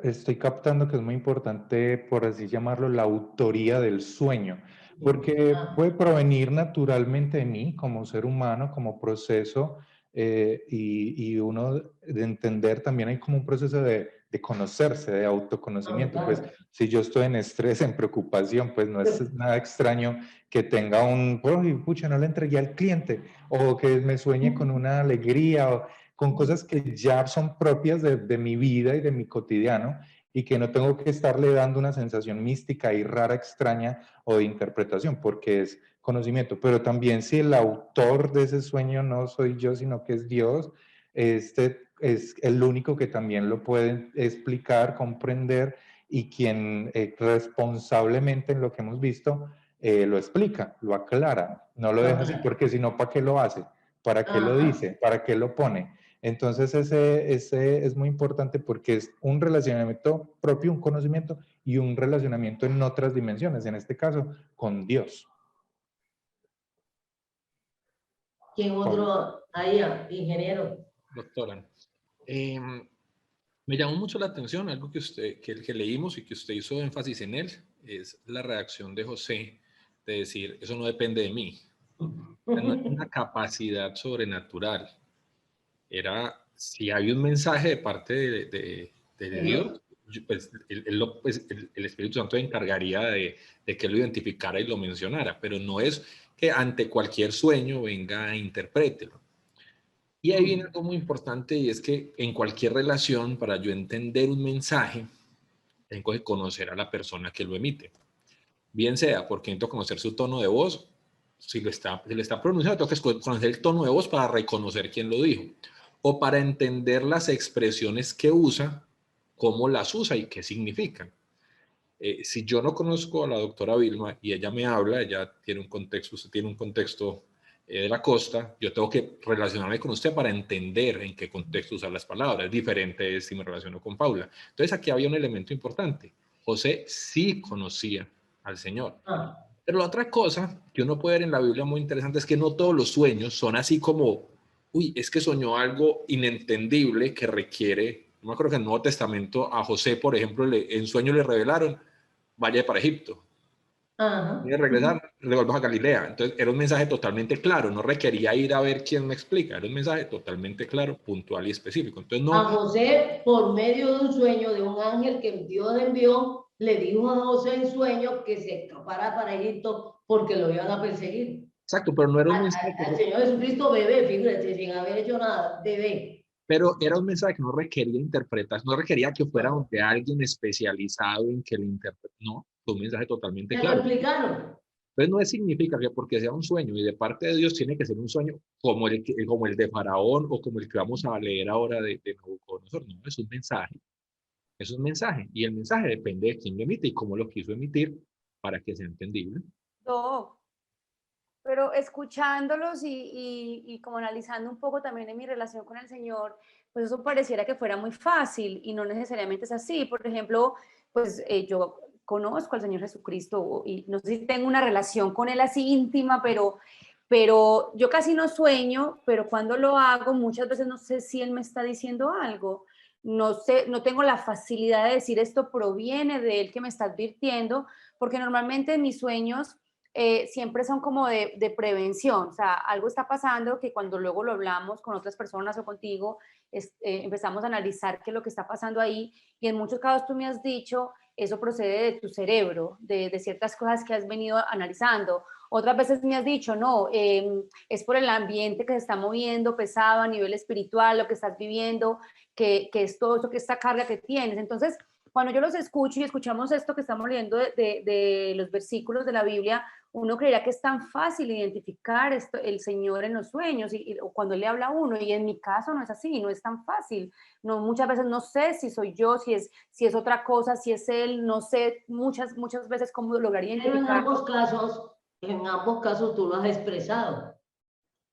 estoy captando que es muy importante, por así llamarlo, la autoría del sueño, porque puede provenir naturalmente de mí como ser humano, como proceso, y uno de entender también hay como un proceso de conocerse, de autoconocimiento. Pues si yo estoy en estrés, en preocupación, pues no es nada extraño que tenga un, uy, pucha, no le entregué al cliente, o que me sueñe con una alegría, o con cosas que ya son propias de mi vida y de mi cotidiano, y que no tengo que estarle dando una sensación mística y rara, extraña o de interpretación, porque es conocimiento. Pero también si el autor de ese sueño no soy yo, sino que es Dios, este es el único que también lo puede explicar, comprender, y quien responsablemente en lo que hemos visto lo explica, lo aclara, no lo deja así, porque si no, ¿para qué lo hace? ¿Para qué lo dice? ¿Para qué lo pone? Entonces ese es muy importante porque es un relacionamiento propio, un conocimiento y un relacionamiento en otras dimensiones, en este caso con Dios. ¿Quién otro? Ahí, ingeniero. Doctora, me llamó mucho la atención algo que leímos y que usted hizo énfasis en él, es la reacción de José de decir, eso no depende de mí. No es una capacidad sobrenatural. Era, si había un mensaje de parte de Dios, pues, el Espíritu Santo se encargaría de que lo identificara y lo mencionara, pero no es que ante cualquier sueño venga e interprételo. Y ahí viene algo muy importante, y es que en cualquier relación, para yo entender un mensaje, tengo que conocer a la persona que lo emite. Bien sea porque necesito conocer su tono de voz, si lo está pronunciando, tengo que conocer el tono de voz para reconocer quién lo dijo, o para entender las expresiones que usa, cómo las usa y qué significan. Si yo no conozco a la doctora Vilma y ella me habla, ella tiene un contexto, usted tiene un contexto de la costa, yo tengo que relacionarme con usted para entender en qué contexto usar las palabras. Es diferente si me relaciono con Paula. Entonces aquí había un elemento importante. José sí conocía al Señor. Pero la otra cosa que uno puede ver en la Biblia muy interesante es que no todos los sueños son así como, uy, es que soñó algo inentendible que requiere. Yo me acuerdo que en el Nuevo Testamento a José, por ejemplo, en sueño le revelaron, vaya para Egipto. Y de regresar, revuelvas a Galilea. Entonces era un mensaje totalmente claro, no requería ir a ver quién me explica, era un mensaje totalmente claro, puntual y específico. Entonces no... A José, por medio de un sueño de un ángel que Dios envió, le dijo a José en sueño que se escapara para Egipto porque lo iban a perseguir. Exacto, pero no era un mensaje... Al Señor Jesucristo bebé, fíjate, sin haber hecho nada, bebé. Pero era un mensaje que no requería interpretar, no requería que fuera de alguien especializado en que lo interprete. No, fue un mensaje totalmente claro. ¿Me lo explicaron? Entonces no significa que porque sea un sueño y de parte de Dios tiene que ser un sueño como el de Faraón o como el que vamos a leer ahora de Nabucodonosor. No, es un mensaje. Es un mensaje. Y el mensaje depende de quién lo emite y cómo lo quiso emitir para que sea entendible. No, pero escuchándolos y como analizando un poco también en mi relación con el Señor, pues eso pareciera que fuera muy fácil y no necesariamente es así. Por ejemplo, pues yo conozco al Señor Jesucristo y no sé si tengo una relación con Él así íntima, pero yo casi no sueño, pero cuando lo hago muchas veces no sé si Él me está diciendo algo. No sé, no tengo la facilidad de decir esto proviene de Él que me está advirtiendo, porque normalmente en mis sueños siempre son como de prevención, o sea, algo está pasando que cuando luego lo hablamos con otras personas o contigo, empezamos a analizar qué es lo que está pasando ahí, y en muchos casos tú me has dicho, eso procede de tu cerebro, de ciertas cosas que has venido analizando. Otras veces me has dicho, no, es por el ambiente que se está moviendo pesado a nivel espiritual, lo que estás viviendo, que es todo eso, que esta carga que tienes. Entonces, cuando yo los escucho y escuchamos esto que estamos leyendo de los versículos de la Biblia, uno creería que es tan fácil identificar esto, el Señor en los sueños o cuando Él le habla a uno, y en mi caso no es así, no es tan fácil. No, muchas veces no sé si soy yo, si es otra cosa, si es Él, no sé muchas veces cómo lograr Pero identificar. en ambos casos tú lo has expresado.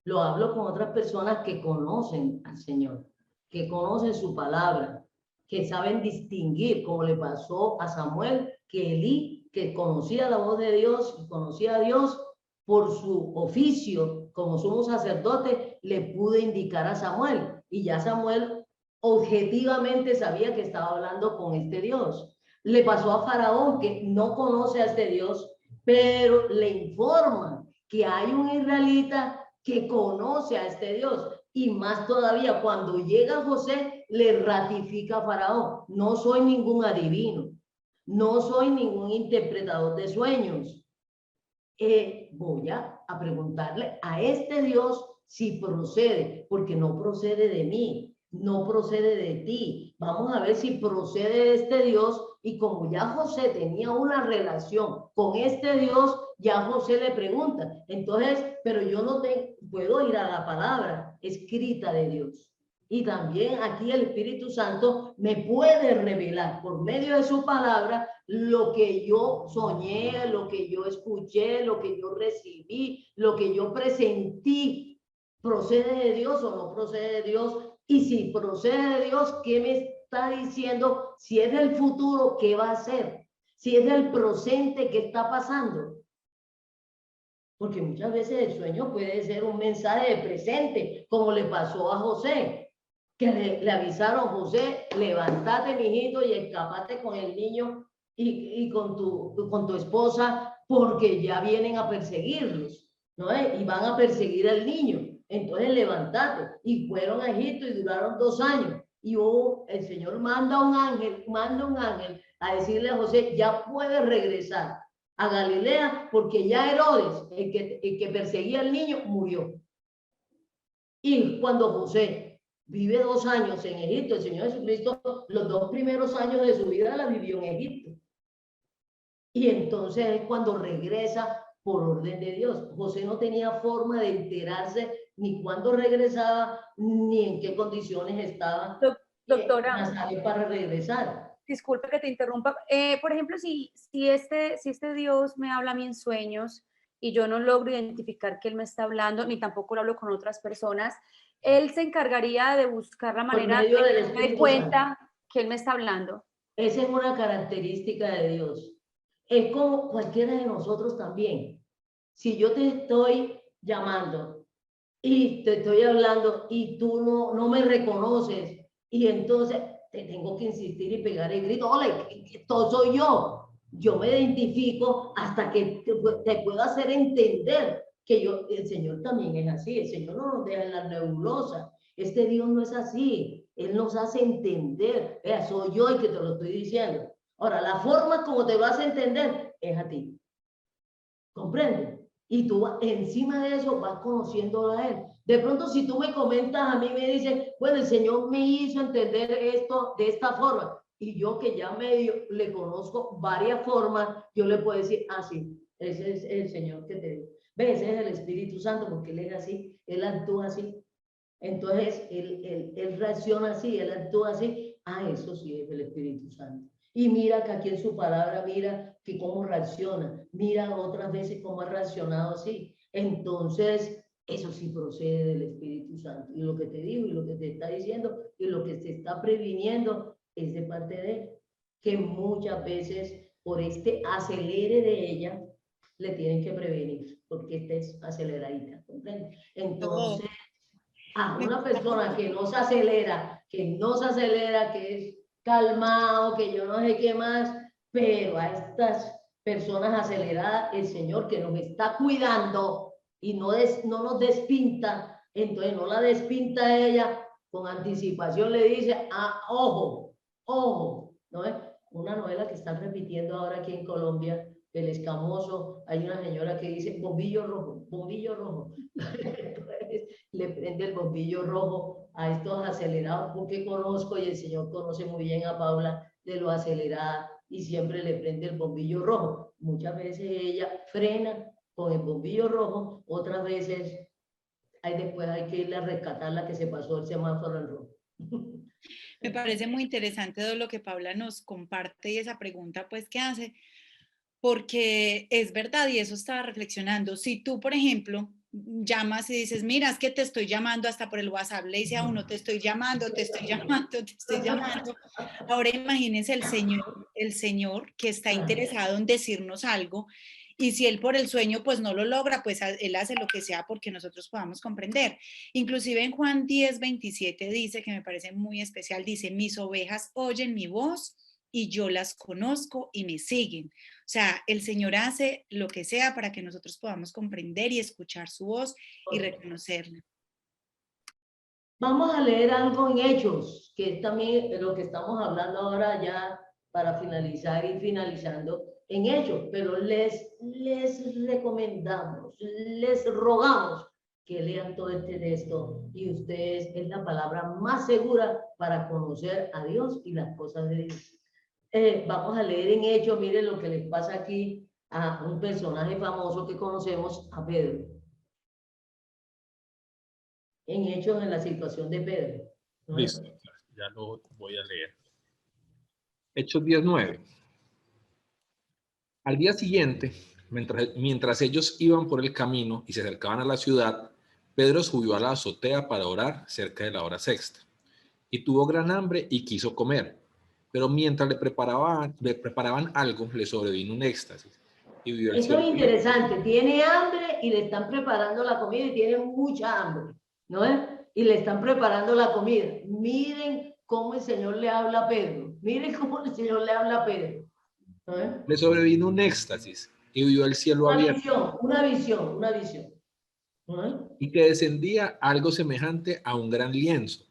Lo hablo con otras personas que conocen al Señor, que conocen su palabra, que saben distinguir, como le pasó a Samuel, que Elí, que conocía la voz de Dios y conocía a Dios por su oficio como sumo sacerdote, le pudo indicar a Samuel. Y ya Samuel objetivamente sabía que estaba hablando con este Dios. Le pasó a Faraón, que no conoce a este Dios, pero le informa que hay un israelita que conoce a este Dios. Y más todavía, cuando llega José, le ratifica a Faraón: no soy ningún adivino, no soy ningún interpretador de sueños. Voy a preguntarle a este Dios si procede, porque no procede de mí, no procede de ti. Vamos a ver si procede de este Dios. Y como ya José tenía una relación con este Dios, ya José le pregunta. Entonces, pero yo no puedo ir a la palabra escrita de Dios. Y también aquí el Espíritu Santo me puede revelar por medio de su palabra lo que yo soñé, lo que yo escuché, lo que yo recibí, lo que yo presentí. ¿Procede de Dios o no procede de Dios? Y si procede de Dios, ¿qué me está diciendo? Si es del futuro, ¿qué va a hacer? Si es del presente, ¿qué está pasando? Porque muchas veces el sueño puede ser un mensaje de presente, como le pasó a José, que le avisaron: José, levántate, mijito, y escápate con el niño y con tu esposa, porque ya vienen a perseguirlos, ¿no? Y van a perseguir al niño. Entonces levántate. Y fueron a Egipto y duraron 2 años. Y el Señor manda un ángel a decirle a José: ya puedes regresar a Galilea, porque ya Herodes, el que perseguía al niño, murió. Y cuando José vive 2 años en Egipto, el Señor Jesucristo, los 2 primeros años de su vida la vivió en Egipto. Y entonces es cuando regresa por orden de Dios. José no tenía forma de enterarse ni cuándo regresaba, ni en qué condiciones estaba Doctora, para regresar. disculpe que te interrumpa. Por ejemplo, si este Dios me habla a mí en sueños y yo no logro identificar que Él me está hablando, ni tampoco lo hablo con otras personas, Él se encargaría de buscar la manera de que me dé cuenta que Él me está hablando. Esa es una característica de Dios. Es como cualquiera de nosotros también. Si yo te estoy llamando y te estoy hablando y tú no me reconoces, y entonces te tengo que insistir y pegar el grito: hola, esto soy yo. Yo me identifico hasta que te puedo hacer entender que el Señor también es así. El Señor no nos deja en la nebulosa. Este Dios no es así. Él nos hace entender: soy yo el que te lo estoy diciendo. Ahora, la forma como te lo hace entender es a ti. ¿Comprende? Y tú encima de eso vas conociéndolo a Él. De pronto, si tú me comentas a mí, me dices: bueno, el Señor me hizo entender esto de esta forma. Y yo, que ya medio le conozco varias formas, yo le puedo decir: ah, sí, ese es el Señor que te digo. ¿Ves? Ese es el Espíritu Santo, porque Él es así, Él actúa así. Entonces, él reacciona así, Él actúa así. Ah, eso sí es el Espíritu Santo. Y mira que aquí en su palabra, mira que cómo reacciona. Mira otras veces cómo ha reaccionado así. Entonces, eso sí procede del Espíritu Santo. Y lo que te digo, y lo que te está diciendo, y lo que se está previniendo, es de parte de Él. Que muchas veces, por este acelere de ella, le tienen que prevenir, porque esta es aceleradita, ¿comprende? Entonces, a una persona que no se acelera, que es calmado, que yo no sé qué más, pero a estas personas aceleradas, el Señor, que nos está cuidando y no nos despinta, entonces no la despinta ella, con anticipación le dice: ah, ojo, ojo, ¿no es? Una novela que están repitiendo ahora aquí en Colombia, El Escamoso. Hay una señora que dice: bombillo rojo, bombillo rojo. Entonces, le prende el bombillo rojo a estos acelerados, porque conozco, y el Señor conoce muy bien a Paula, de lo acelerada y siempre le prende el bombillo rojo. Muchas veces ella frena con el bombillo rojo, otras veces después hay que irle a rescatar la que se pasó el semáforo en rojo. Me parece muy interesante todo lo que Paula nos comparte y esa pregunta pues que hace, porque es verdad y eso estaba reflexionando. Si tú, por ejemplo, llamas y dices, mira, es que te estoy llamando hasta por el WhatsApp, le dice a uno, te estoy llamando, te estoy llamando, te estoy llamando. Ahora imagínense el señor que está interesado en decirnos algo y si él por el sueño pues no lo logra, pues él hace lo que sea porque nosotros podamos comprender. Inclusive en Juan 10:27 dice, que me parece muy especial, dice, mis ovejas oyen mi voz y yo las conozco y me siguen. O sea, el Señor hace lo que sea para que nosotros podamos comprender y escuchar su voz y reconocerla. Vamos a leer algo en Hechos, que es también de lo que estamos hablando ahora ya para finalizar y finalizando en Hechos, pero les recomendamos, les rogamos que lean todo este texto y ustedes es la palabra más segura para conocer a Dios y las cosas de Dios. Vamos a leer en Hechos, miren lo que les pasa aquí a un personaje famoso que conocemos, a Pedro. En Hechos, en la situación de Pedro. ¿No? Listo, ya lo voy a leer. Hechos 19. Al día siguiente, mientras ellos iban por el camino y se acercaban a la ciudad, Pedro subió a la azotea para orar cerca de la hora sexta. Y tuvo gran hambre y quiso comer. Pero mientras le preparaban algo, le sobrevino un éxtasis. Y vio el Esto es cielo. interesante. Tiene hambre y le están preparando la comida y tiene mucha hambre, ¿no es? Y le están preparando la comida. Miren cómo el Señor le habla a Pedro. Miren cómo el Señor le habla a Pedro. ¿No es? Le sobrevino un éxtasis y vio el cielo abierto. Una visión. ¿No es? Y que descendía algo semejante a un gran lienzo,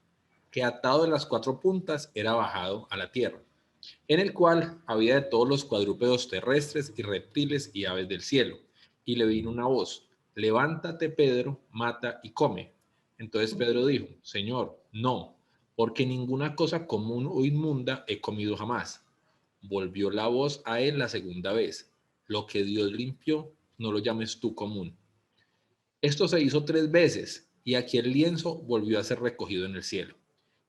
que atado de las cuatro puntas era bajado a la tierra, en el cual había de todos los cuadrúpedos terrestres y reptiles y aves del cielo. Y le vino una voz: levántate, Pedro, mata y come. Entonces Pedro dijo: Señor, no, porque ninguna cosa común o inmunda he comido jamás. Volvió la voz a él la segunda vez: lo que Dios limpió, no lo llames tú común. Esto se hizo 3 veces, y aquí el lienzo volvió a ser recogido en el cielo.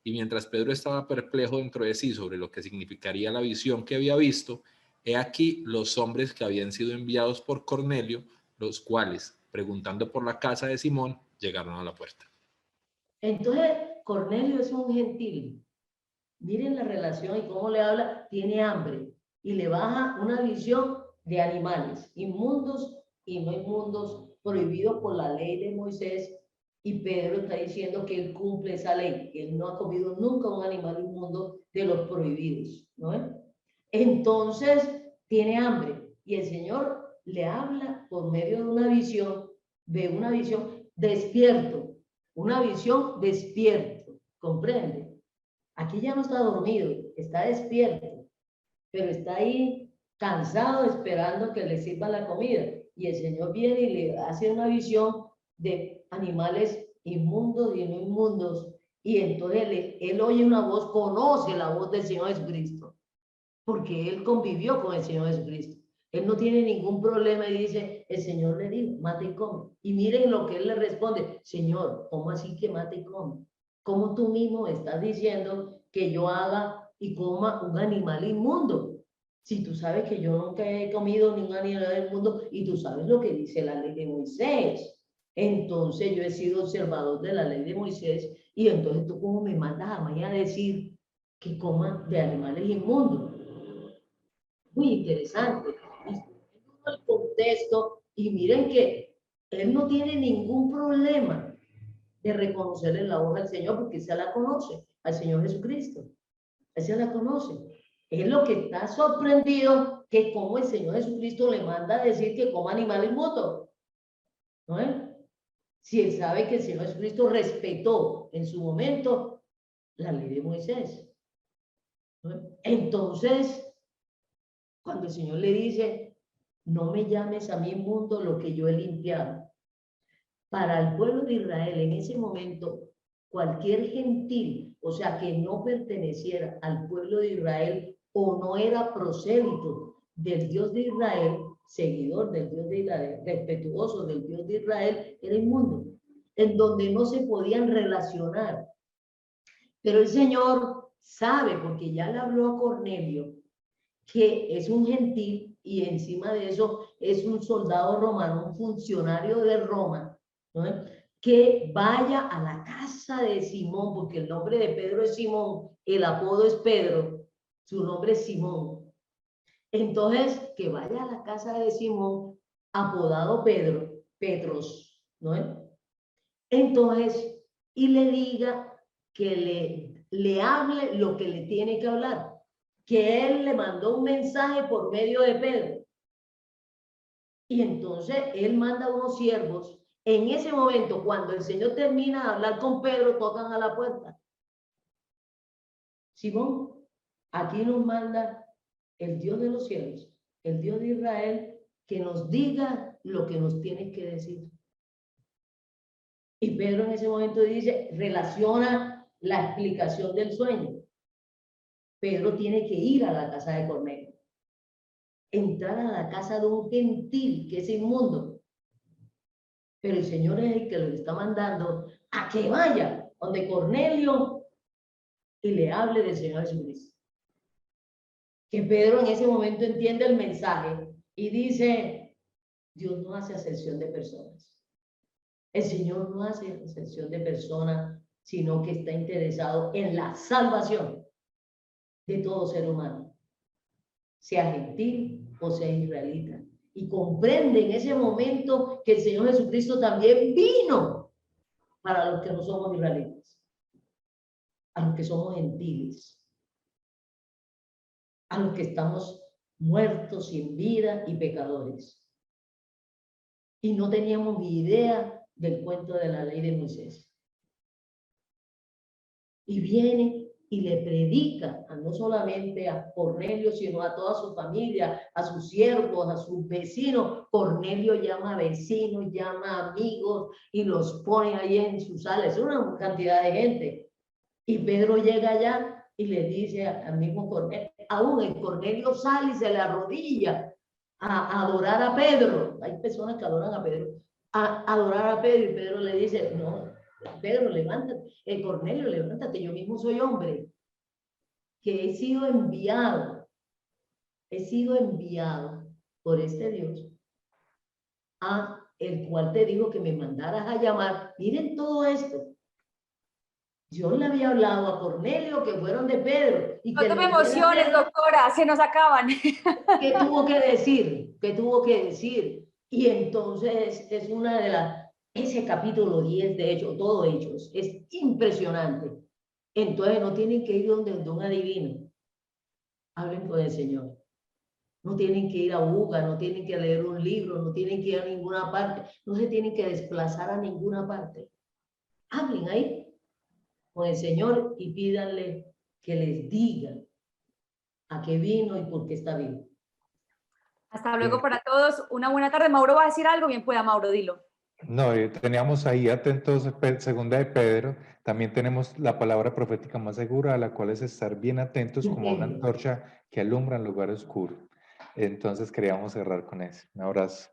Y mientras Pedro estaba perplejo dentro de sí sobre lo que significaría la visión que había visto, he aquí los hombres que habían sido enviados por Cornelio, los cuales, preguntando por la casa de Simón, llegaron a la puerta. Entonces, Cornelio es un gentil. Miren la relación y cómo le habla. Tiene hambre y le baja una visión de animales inmundos y no inmundos, prohibidos por la ley de Moisés. Y Pedro está diciendo que él cumple esa ley, que él no ha comido nunca un animal inmundo de los prohibidos, ¿no es? Entonces, tiene hambre y el Señor le habla por medio de una visión despierto, una visión despierto, ¿comprende? Aquí ya no está dormido, está despierto, pero está ahí cansado esperando que le sirva la comida. Y el Señor viene y le hace una visión de animales inmundos y no inmundos. Y entonces él oye una voz, conoce la voz del Señor Jesucristo, porque él convivió con el Señor Jesucristo. Él no tiene ningún problema y dice, el Señor le dijo, mate y come. Y miren lo que él le responde: Señor, ¿cómo así que mate y come? ¿Cómo tú mismo estás diciendo que yo haga y coma un animal inmundo? Si tú sabes que yo nunca he comido ningún animal del mundo y tú sabes lo que dice la ley de Moisés. Entonces yo he sido observador de la ley de Moisés y entonces tú cómo me mandas a mí a decir que coma de animales inmundos. Muy interesante. El contexto y miren que él no tiene ningún problema de reconocerle la voz al Señor porque se la conoce, al Señor Jesucristo. Él se la conoce. Es lo que está sorprendido que como el Señor Jesucristo le manda a decir que coma animales inmundos. ¿No es? Si él sabe que el Señor Jesucristo respetó en su momento la ley de Moisés. ¿No es? Entonces, cuando el Señor le dice, no me llames a mí inmundo lo que yo he limpiado. Para el pueblo de Israel en ese momento, cualquier gentil, o sea, que no perteneciera al pueblo de Israel, o no era prosélito del Dios de Israel, seguidor del Dios de Israel, respetuoso del Dios de Israel, era inmundo, en donde no se podían relacionar. Pero el Señor sabe, porque ya le habló a Cornelio, que es un gentil y encima de eso es un soldado romano, un funcionario de Roma, ¿no? Que vaya a la casa de Simón, porque el nombre de Pedro es Simón, el apodo es Pedro, su nombre es Simón. Entonces, que vaya a la casa de Simón, apodado Pedro, Petros, ¿no? Entonces, y le diga que le hable lo que le tiene que hablar, que él le mandó un mensaje por medio de Pedro. Y entonces él manda unos siervos. En ese momento, cuando el Señor termina de hablar con Pedro, tocan a la puerta. Simón, aquí nos manda el Dios de los cielos, el Dios de Israel, que nos diga lo que nos tienes que decir. Y Pedro en ese momento dice, relaciona la explicación del sueño. Pedro tiene que ir a la casa de Cornelio, entrar a la casa de un gentil que es inmundo. Pero el Señor es el que lo está mandando a que vaya donde Cornelio y le hable del Señor Jesucristo. Que Pedro en ese momento entiende el mensaje y dice, Dios no hace acepción de personas. El Señor no hace acepción de personas, sino que está interesado en la salvación de todo ser humano, sea gentil o sea israelita. Y comprende en ese momento que el Señor Jesucristo también vino para los que no somos israelitas, a los que somos gentiles, a los que estamos muertos sin vida y pecadores. Y no teníamos ni idea del cuento de la ley de Moisés. Y viene y le predica no solamente a Cornelio, sino a toda su familia, a sus siervos, a sus vecinos. Cornelio llama a vecinos, llama a amigos y los pone ahí en su sala. Es una cantidad de gente. Y Pedro llega allá y le dice al mismo Cornelio, aún el Cornelio sale y se le arrodilla a adorar a Pedro. Hay personas que adoran a Pedro. A adorar a Pedro, y Pedro le dice, no, Pedro, levántate, Cornelio, levántate, yo mismo soy hombre, que he sido enviado por este Dios, a el cual te digo que me mandaras a llamar. Miren todo esto. Dios le había hablado a Cornelio que fueron de Pedro. Y No que te me emociones, doctora, se nos acaban. ¿Qué tuvo que decir? ¿Qué tuvo que decir? Y entonces es una de ese capítulo 10 de Hechos, todo Hechos, es impresionante. Entonces no tienen que ir donde un adivino. Hablen con el Señor. No tienen que ir a Buga, no tienen que leer un libro, no tienen que ir a ninguna parte, no se tienen que desplazar a ninguna parte. Hablen ahí con el Señor y pídanle que les diga a qué vino y por qué está vivo. Hasta luego para todos. Una buena tarde. Mauro va a decir algo. Bien pueda, Mauro, dilo. No, teníamos ahí atentos, segunda de Pedro, también tenemos la palabra profética más segura, a la cual es estar bien atentos como una antorcha que alumbra en lugar oscuro. Entonces queríamos cerrar con eso. Un abrazo.